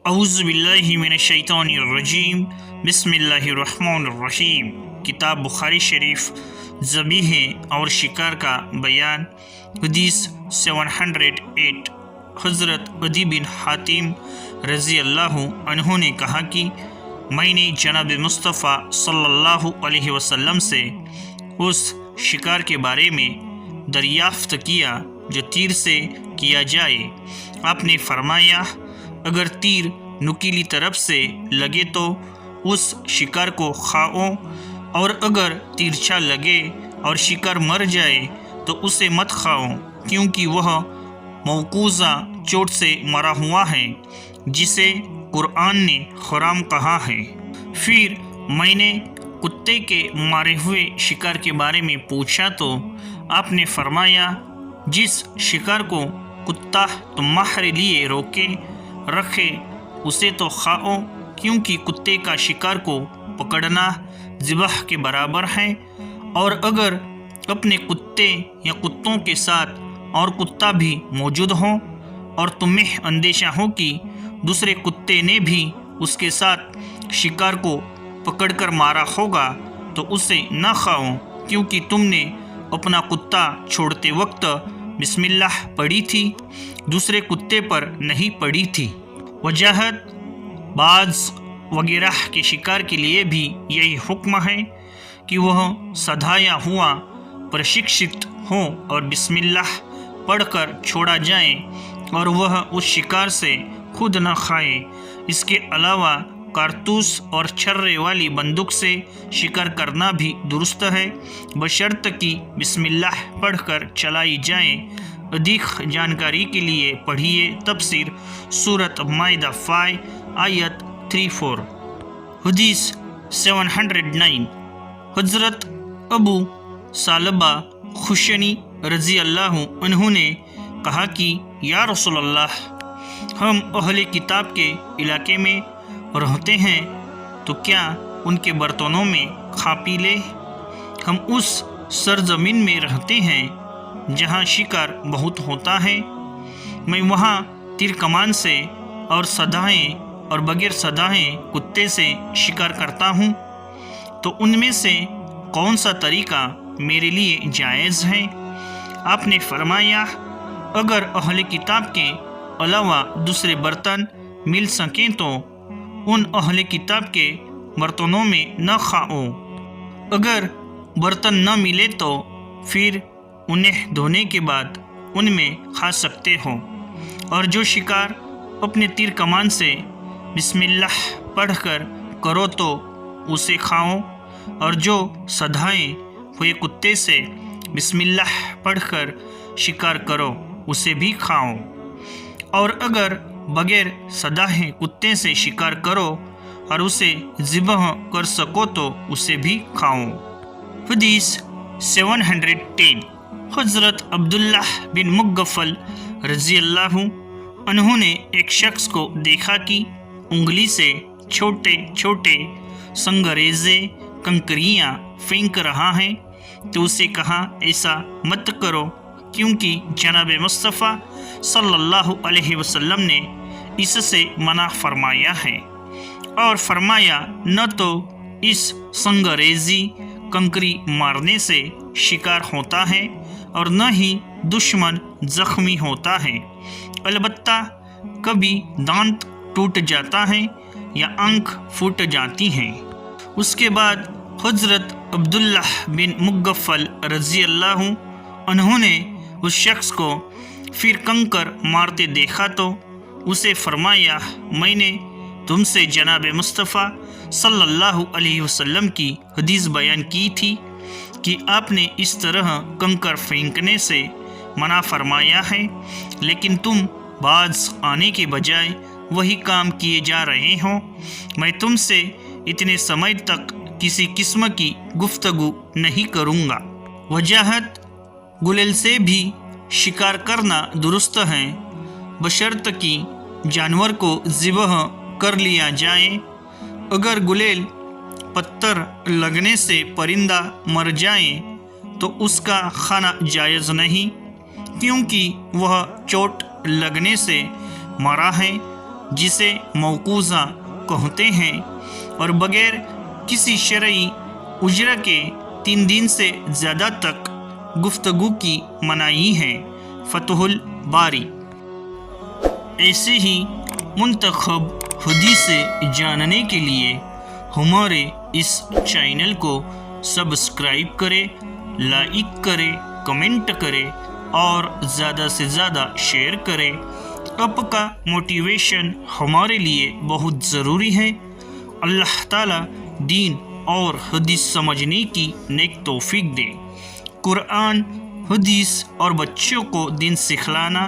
اعوذ باللہ من الشیطان الرجیم بسم اللہ الرحمن الرحیم۔ کتاب بخاری شریف ذبیح اور شکار کا بیان۔ حدیث 708۔ حضرت عدی بن حاتم رضی اللہ عنہ نے کہا کہ میں نے جناب مصطفیٰ صلی اللہ علیہ وسلم سے اس شکار کے بارے میں دریافت کیا جو تیر سے کیا جائے۔ آپ نے فرمایا، اگر تیر نکیلی طرف سے لگے تو اس شکار کو کھاؤ، اور اگر تیرچھا لگے اور شکار مر جائے تو اسے مت کھاؤ، کیونکہ وہ موقوذہ چوٹ سے مرا ہوا ہے جسے قرآن نے حرام کہا ہے۔ پھر میں نے کتے کے مارے ہوئے شکار کے بارے میں پوچھا تو آپ نے فرمایا، جس شکار کو کتا تمہارے لیے روکے رکھے اسے تو کھاؤ، کیونکہ کتے کا شکار کو پکڑنا ذبح کے برابر ہے، اور اگر اپنے کتے یا کتوں کے ساتھ اور کتا بھی موجود ہو اور تمہیں اندیشہ ہو کہ دوسرے کتے نے بھی اس کے ساتھ شکار کو پکڑ کر مارا ہوگا تو اسے نہ کھاؤ، کیونکہ تم نے اپنا کتا چھوڑتے وقت بسم اللہ پڑھی تھی، دوسرے کتے پر نہیں پڑھی تھی۔ وجاہت باز وغیرہ کے شکار کے لیے بھی یہی حکم ہے کہ وہ سدھایا ہوا پرشکشت ہو اور بسم اللہ پڑھ کر چھوڑا جائے، اور وہ اس شکار سے خود نہ کھائے۔ اس کے علاوہ کارتوس اور چھرے والی بندوق سے شکار کرنا بھی درست ہے، بشرط کہ بسم اللہ پڑھ کر چلائی جائے۔ ادھک جانکاری کے لیے پڑھیے تفسیر سورۃ مائدہ 5 آیت 34۔ حدیث 709۔ حضرت ابو ثعلبہ خشنی رضی اللہ عنہ نے کہا کہ یا رسول اللہ، ہم اہل کتاب کے علاقے میں رہتے ہیں تو کیا ان کے برتنوں میں کھا پی لے؟ ہم اس سرزمین میں رہتے ہیں جہاں شکار بہت ہوتا ہے، میں وہاں تیر کمان سے اور سدائیں اور بغیر سدائیں کتے سے شکار کرتا ہوں، تو ان میں سے کون سا طریقہ میرے لیے جائز ہے؟ آپ نے فرمایا، اگر اہل کتاب کے علاوہ دوسرے برتن مل سکیں تو ان اہل کتاب کے برتنوں میں نہ کھاؤ، اگر برتن نہ ملے تو پھر انہیں دھونے کے بعد ان میں کھا سکتے ہو، اور جو شکار اپنے تیر کمان سے بسم اللہ پڑھ کر کرو تو اسے کھاؤ، اور جو سدھائے ہوئے کتے سے بسم اللہ پڑھ کر شکار کرو اسے بھی کھاؤ، اور اگر بغیر سدائے کتے سے شکار کرو اور اسے ذبح کر سکو تو اسے بھی کھاؤ۔ حدیث 710۔ حضرت عبداللہ بن مغفل رضی اللہ عنہ نے ایک شخص کو دیکھا کہ انگلی سے چھوٹے چھوٹے سنگریزے کنکریاں پھینک رہا ہے، تو اسے کہا، ایسا مت کرو، کیونکہ جناب مصطفیٰ صلی اللہ علیہ وسلم نے اس سے منع فرمایا ہے، اور فرمایا، نہ تو اس سنگریزی کنکری مارنے سے شکار ہوتا ہے اور نہ ہی دشمن زخمی ہوتا ہے، البتہ کبھی دانت ٹوٹ جاتا ہے یا آنکھ پھوٹ جاتی ہے۔ اس کے بعد حضرت عبداللہ بن مغفل رضی اللہ عنہ نے اس شخص کو پھر کنکر مارتے دیکھا تو اسے فرمایا، میں نے تم سے جناب مصطفیٰ صلی اللہ علیہ وسلم کی حدیث بیان کی تھی کہ آپ نے اس طرح کنکر پھینکنے سے منع فرمایا ہے، لیکن تم باز آنے کے بجائے وہی کام کیے جا رہے ہو۔ میں تم سے اتنے سمے تک کسی قسم کی گفتگو نہیں کروں گا۔ وجاہت گلیل سے بھی شکار کرنا درست ہے، بشرط کہ جانور کو ذبح کر لیا جائے۔ اگر گلیل پتھر لگنے سے پرندہ مر جائے تو اس کا کھانا جائز نہیں، کیونکہ وہ چوٹ لگنے سے مرا ہے، جسے موقوذہ کہتے ہیں، اور بغیر کسی شرعی اجرا کے 3 دن سے زیادہ تک گفتگو کی منائی ہے۔ فتح الباری۔ ایسے ہی منتخب حدیث جاننے کے لیے ہمارے اس چینل کو سبسکرائب کرے، لائک کرے، کمنٹ کرے اور زیادہ سے زیادہ شیئر کرے۔ آپ کا موٹیویشن ہمارے لیے بہت ضروری ہے۔ اللہ تعالیٰ دین اور حدیث سمجھنے کی نیک توفیق دے۔ قرآن، حدیث اور بچوں کو دین سکھلانا